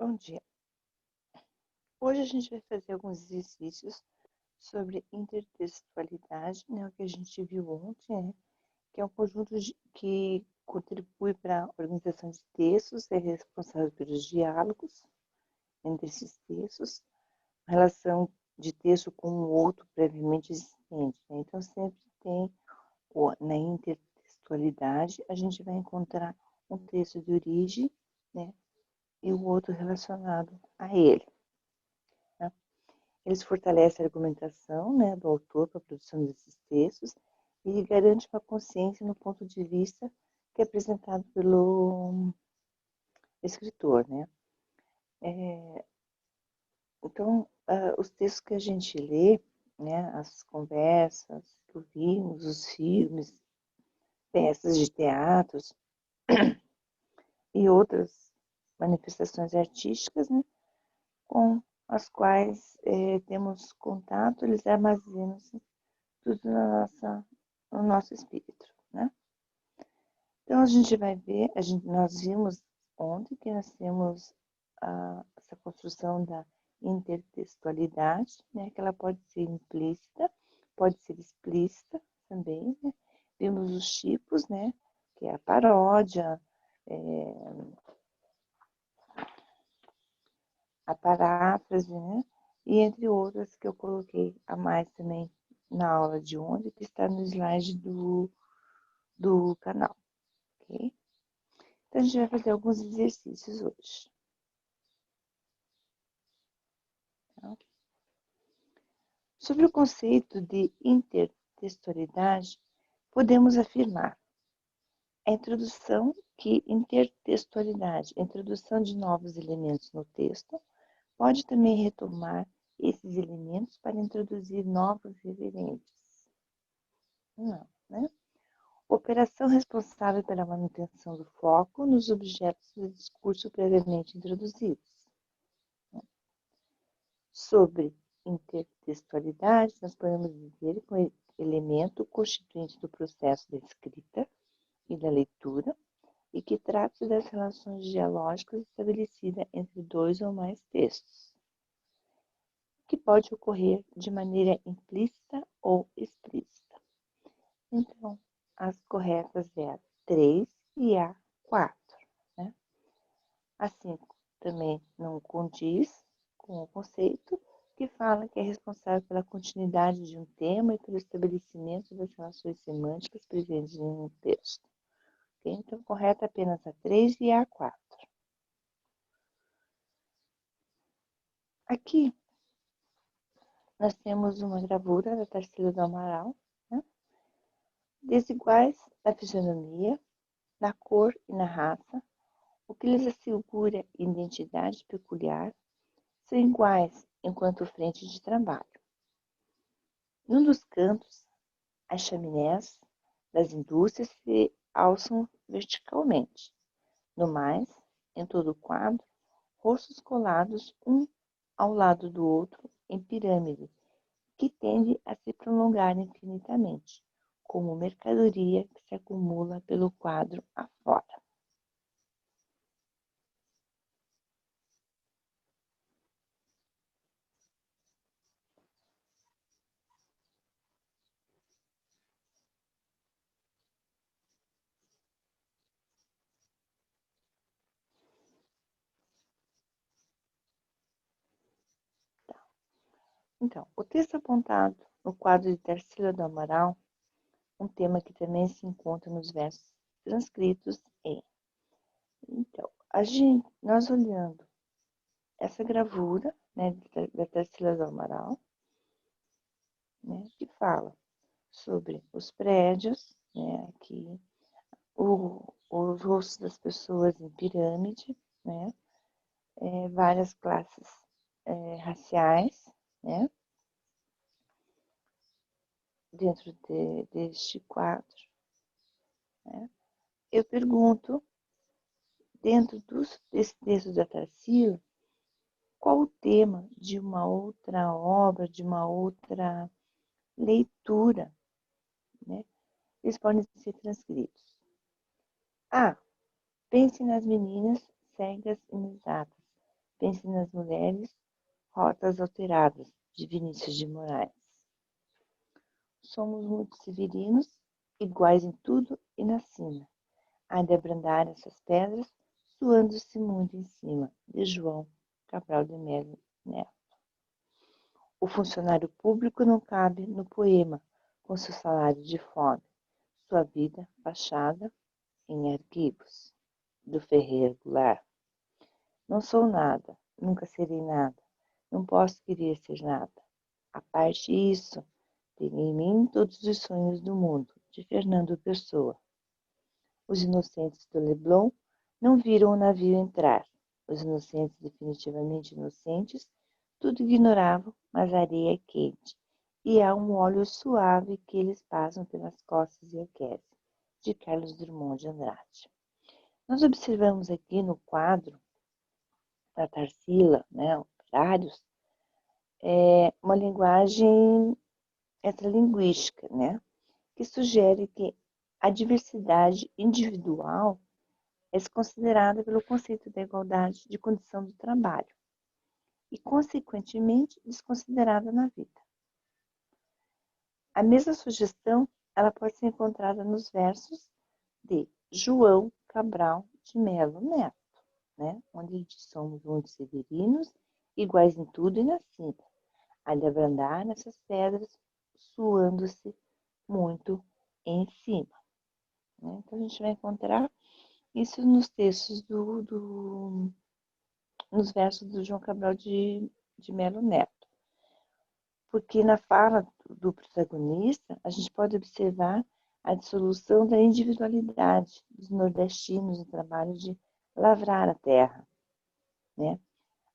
Bom dia. Hoje a gente vai fazer alguns exercícios sobre intertextualidade, né, o que a gente viu ontem, né, que é um conjunto que contribui para a organização de textos, é responsável pelos diálogos entre esses textos, a relação de texto com o outro previamente existente. Né? Então, sempre tem, na intertextualidade, a gente vai encontrar um texto de origem, né, e o outro relacionado a ele. Né? Eles fortalecem a argumentação, né, do autor para a produção desses textos e garante uma consciência no ponto de vista que é apresentado pelo escritor. Né? Então, os textos que a gente lê, né, as conversas que ouvimos, os filmes, peças de teatros e outras manifestações artísticas, né, com as quais temos contato, eles armazenam-se tudo no nosso espírito, né? Então, a gente vai ver, nós vimos ontem que nós temos essa construção da intertextualidade, né? Que ela pode ser implícita, pode ser explícita também, né? Vimos os tipos, né? Que é a paródia, a paráfrase, né? E entre outras que eu coloquei a mais também na aula de ontem, que está no slide do canal, ok? Então, a gente vai fazer alguns exercícios hoje. Tá? Sobre o conceito de intertextualidade, podemos afirmar a introdução intertextualidade, a introdução de novos elementos no texto, pode também retomar esses elementos para introduzir novos referentes. Não, né? Operação responsável pela manutenção do foco nos objetos do discurso previamente introduzidos. Sobre intertextualidade, nós podemos dizer que é um elemento constituinte do processo da escrita e da leitura e que trata das relações dialógicas estabelecidas entre dois ou mais textos, que pode ocorrer de maneira implícita ou explícita. Então, as corretas é a 3 e a 4. Né? A 5 também não condiz com o conceito, que fala que é responsável pela continuidade de um tema e pelo estabelecimento das relações semânticas presentes em um texto. Okay? Então, correta apenas a 3 e a 4. Aqui, nós temos uma gravura da Tarsila do Amaral, né? Desiguais na fisionomia, na cor e na raça, o que lhes assegura identidade peculiar, são iguais enquanto frente de trabalho. Num dos cantos, as chaminés das indústrias se alçam verticalmente. No mais, em todo o quadro, rostos colados um ao lado do outro em pirâmide, que tende a se prolongar infinitamente, como mercadoria que se acumula pelo quadro afora. Então, o texto apontado no quadro de Tarsila do Amaral, um tema que também se encontra nos versos transcritos é. Então, nós olhando essa gravura, né, da Tarsila do Amaral, né, que fala sobre os prédios, né, aqui, os rostos das pessoas em pirâmide, né, várias classes raciais, né, dentro deste quadro. Né. Eu pergunto, dentro desse texto da Tarsila, qual o tema de uma outra obra, de uma outra leitura, né? Eles podem ser transcritos. A. Pense nas meninas cegas inexatas. Pense nas mulheres, Rotas Alteradas, de Vinícius de Moraes. Somos muito severinos, iguais em tudo e na sina. Há de abrandar essas pedras, suando-se muito em cima, de João Cabral de Melo Neto. O funcionário público não cabe no poema, com seu salário de fome, sua vida baixada em arquivos, do Ferreira Goulart. Não sou nada, nunca serei nada, não posso querer ser nada. A parte isso, tenho em mim todos os sonhos do mundo, de Fernando Pessoa. Os inocentes do Leblon não viram o navio entrar. Os inocentes, definitivamente inocentes, tudo ignoravam, mas a areia é quente, e há um óleo suave que eles passam pelas costas e aquecem, de Carlos Drummond de Andrade. Nós observamos aqui no quadro da Tarsila, né, Operários, uma linguagem extralinguística, né, que sugere que a diversidade individual é considerada pelo conceito da igualdade de condição do trabalho e, consequentemente, desconsiderada na vida. A mesma sugestão ela pode ser encontrada nos versos de João Cabral de Melo Neto, né? Onde ele diz: somos muito severinos, iguais em tudo e na sina, há de abrandar nessas pedras, suando-se muito em cima. Né? Então, a gente vai encontrar isso nos textos nos versos do João Cabral de Melo Neto. Porque na fala do protagonista, a gente pode observar a dissolução da individualidade dos nordestinos no trabalho de lavrar a terra, né?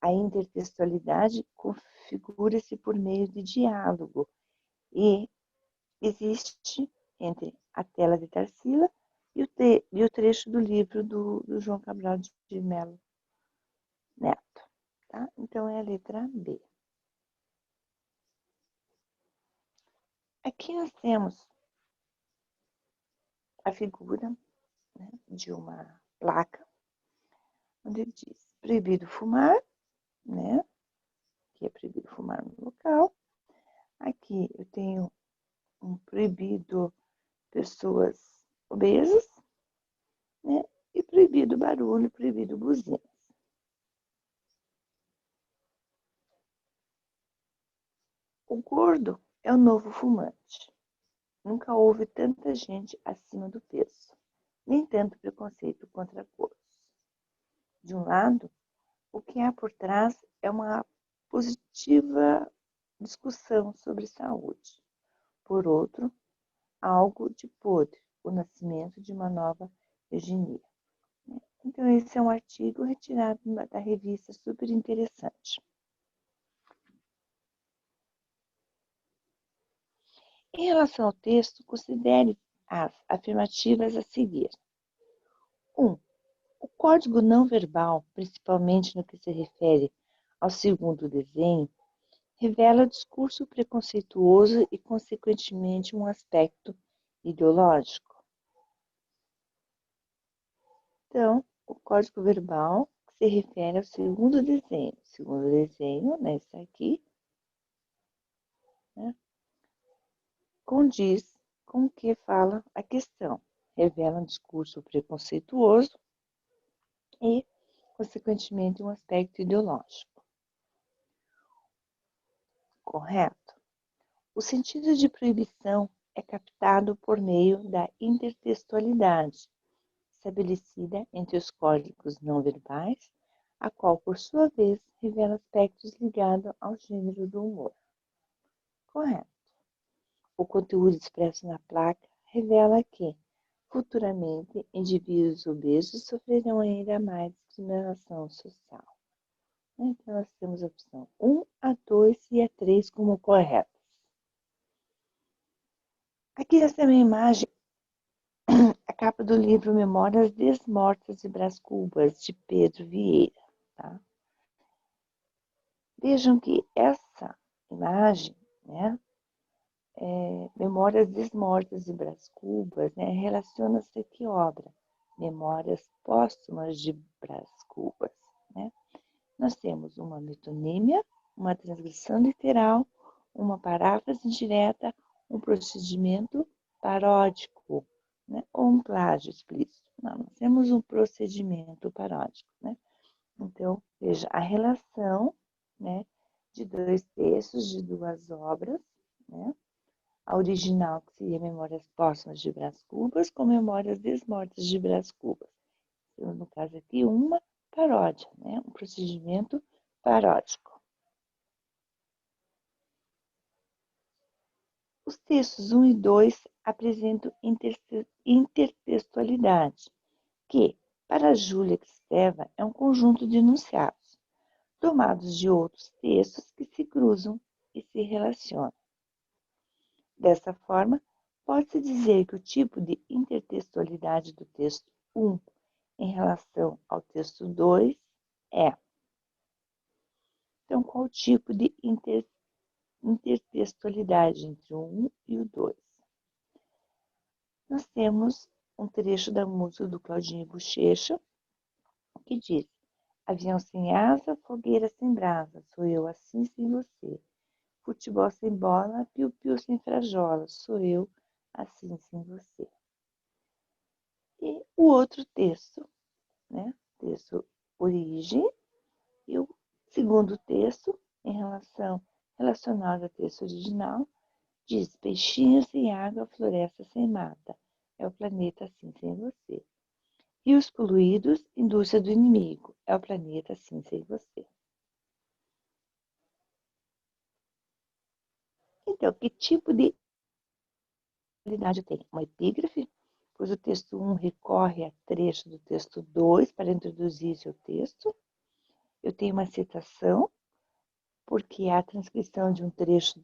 A intertextualidade configura-se por meio de diálogo e existe entre a tela de Tarsila e o trecho do livro do João Cabral de Melo Neto. Tá? Então, é a letra B. Aqui nós temos a figura, né, de uma placa, onde diz proibido fumar, né? Que é proibido fumar no local. Aqui eu tenho um proibido pessoas obesas, né? E proibido barulho, proibido buzinas. O gordo é o novo fumante. Nunca houve tanta gente acima do peso, nem tanto preconceito contra gordos. De um lado, o que há por trás é uma positiva discussão sobre saúde. Por outro, algo de podre, o nascimento de uma nova eugenia. Então, esse é um artigo retirado da revista Super Interessante. Em relação ao texto, considere as afirmativas a seguir. 1. O código não verbal, principalmente no que se refere ao segundo desenho, revela discurso preconceituoso e, consequentemente, um aspecto ideológico. Então, o código verbal se refere ao segundo desenho. O segundo desenho, né, esse aqui, né, condiz com o que fala a questão. Revela um discurso preconceituoso e, consequentemente, um aspecto ideológico. Correto? O sentido de proibição é captado por meio da intertextualidade, estabelecida entre os códigos não verbais, a qual, por sua vez, revela aspectos ligados ao gênero do humor. Correto. O conteúdo expresso na placa revela que, futuramente, indivíduos obesos sofrerão ainda mais discriminação social. Então, nós temos a opção 1, a 2 e a 3 como corretas. Aqui nós temos a imagem, a capa do livro Memórias Desmortas de Brás Cubas, de Pedro Vieira. Tá? Vejam que essa imagem, né, Memórias Desmortas de Brás Cubas, né, relaciona-se a que obra? Memórias Póstumas de Brás Cubas. Né? nós temos uma metonímia, uma transgressão literal, uma paráfrase indireta, um procedimento paródico, né? Ou um plágio explícito. Não, nós temos um procedimento paródico, né? Então, veja a relação, né, de dois textos, de duas obras, né? A original, que seria Memórias Póstumas de Brás Cubas, com Memórias Desmortas de Brás Cubas. Então, no caso aqui, uma paródia, né? Um procedimento paródico. Os textos 1 e 2 apresentam intertextualidade, que, para Júlia Kristeva, é um conjunto de enunciados, tomados de outros textos que se cruzam e se relacionam. Dessa forma, pode-se dizer que o tipo de intertextualidade do texto 1 em relação ao texto 2 é. Então, qual o tipo de intertextualidade entre o 1 e o 2? Nós temos um trecho da música do Claudinho Bochecha, que diz: avião sem asa, fogueira sem brasa, sou eu assim sem você. Futebol sem bola, piu-piu sem frajola, sou eu assim sem você. E o outro texto, né? Texto origem, e o segundo texto, relacionado ao texto original, diz: peixinho sem água, floresta sem mata, é o planeta assim sem você. Rios poluídos, indústria do inimigo, é o planeta assim sem você. Então, que tipo de qualidade eu tenho? Uma epígrafe, pois o texto 1 recorre a trecho do texto 2 para introduzir seu texto. Eu tenho uma citação, porque há a transcrição de um trecho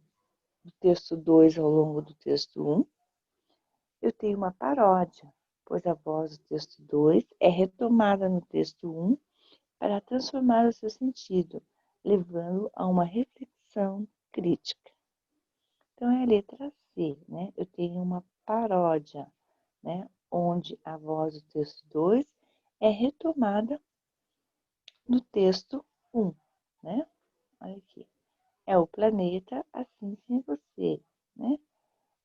do texto 2 ao longo do texto 1. Eu tenho uma paródia, pois a voz do texto 2 é retomada no texto 1 para transformar o seu sentido, levando a uma reflexão crítica. Então, é a letra C, né? Eu tenho uma paródia, né? Onde a voz do texto 2 é retomada no texto 1, né? Olha aqui. É o planeta assim sem você, né?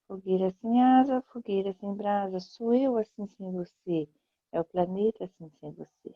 Fogueira sem asa, fogueira sem brasa, sou eu assim sem você. É o planeta assim sem você.